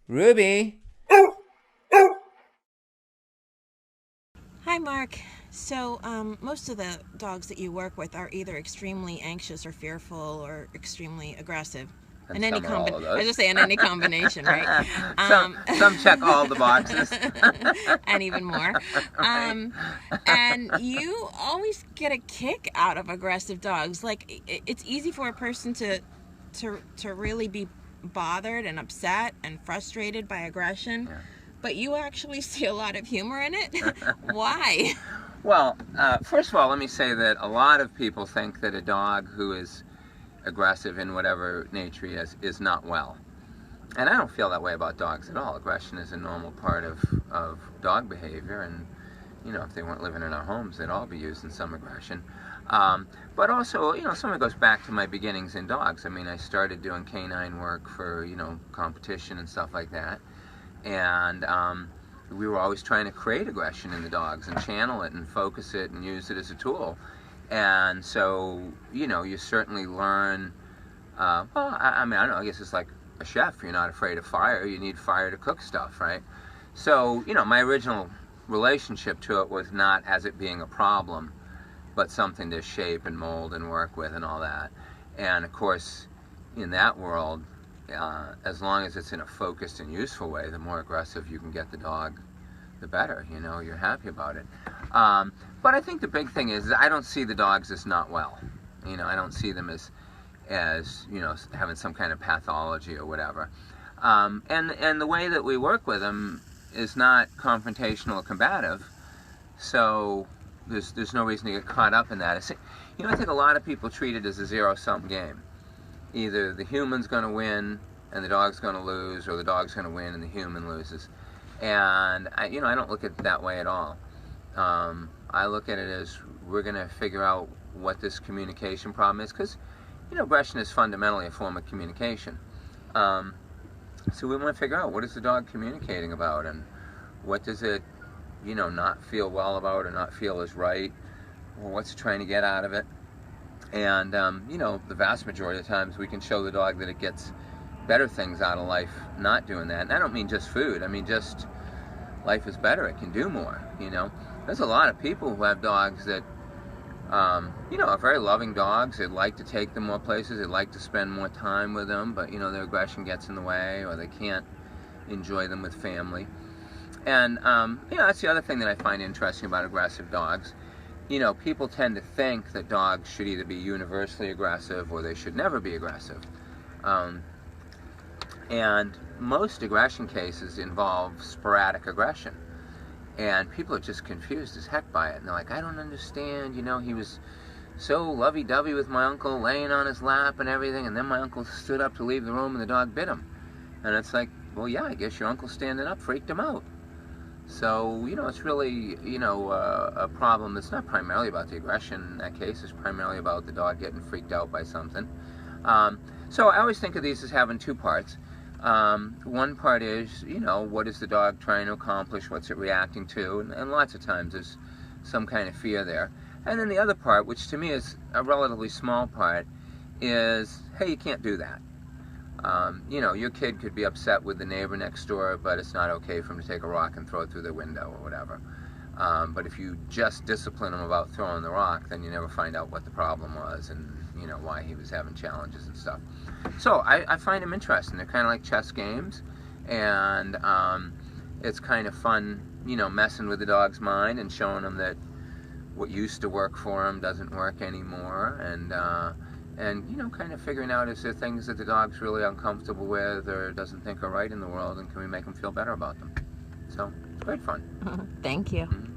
Ruby? Hi, Mark. So, most of the dogs that you work with are either extremely anxious or fearful or extremely aggressive. And some or all of I those. just say in any combination, right? some Um, some check all the boxes. and even more. Right. And you always get a kick out of aggressive dogs. Like it's easy for a person to really be bothered and upset and frustrated by aggression, Yeah. but you actually see a lot of humor in it. Why? Well, first of all, let me say that a lot of people think that a dog who is aggressive in whatever nature he is not well. And I don't feel that way about dogs at all. Aggression is a normal part of dog behavior, and if they weren't living in our homes, they'd all be using some aggression. But also, some of it goes back to my beginnings in dogs. I mean, I started doing canine work for, competition and stuff like that. And we were always trying to create aggression in the dogs and channel it and focus it and use it as a tool. And so, you certainly learn, I mean, I don't know, I guess it's like a chef. You're not afraid of fire. You need fire to cook stuff, right? So, my original relationship to it was not as it being a problem, but something to shape and mold and work with and all that. And of course, in that world, as long as it's in a focused and useful way, the more aggressive you can get the dog, the better. You're happy about it. But I think the big thing is I don't see the dogs as not well. I don't see them as having some kind of pathology or whatever. And the way that we work with them is not confrontational or combative. So there's no reason to get caught up in that. I think a lot of people treat it as a zero-sum game. Either the human's going to win and the dog's going to lose, or the dog's going to win and the human loses. And I don't look at it that way at all. I look at it as we're going to figure out what this communication problem is, because aggression is fundamentally a form of communication. So we want to figure out, what is the dog communicating about, and what does it not feel well about or not feel is right, or what's it trying to get out of it. And the vast majority of the times we can show the dog that it gets better things out of life not doing that. And I don't mean just food. I mean just life is better. It can do more. There's a lot of people who have dogs that are very loving dogs. They'd like to take them more places. They'd like to spend more time with them, but their aggression gets in the way, or they can't enjoy them with family. And that's the other thing that I find interesting about aggressive dogs. People tend to think that dogs should either be universally aggressive or they should never be aggressive. And most aggression cases involve sporadic aggression. And people are just confused as heck by it. And they're like, I don't understand. He was so lovey-dovey with my uncle, laying on his lap and everything, and then my uncle stood up to leave the room and the dog bit him. And it's like, well, yeah, I guess your uncle standing up freaked him out. So, it's really, a problem that's not primarily about the aggression in that case. It's primarily about the dog getting freaked out by something. So I always think of these as having two parts. One part is, what is the dog trying to accomplish? What's it reacting to? And lots of times there's some kind of fear there. And then the other part, which to me is a relatively small part, is, hey, you can't do that. Your kid could be upset with the neighbor next door, but it's not okay for him to take a rock and throw it through their window or whatever. But if you just discipline him about throwing the rock, then you never find out what the problem was and, why he was having challenges and stuff. So I find them interesting. They're kind of like chess games, and it's kind of fun, messing with the dog's mind and showing him that what used to work for him doesn't work anymore, and kind of figuring out, is there things that the dog's really uncomfortable with or doesn't think are right in the world, and can we make him feel better about them? So it's great fun. Thank you. Mm-hmm.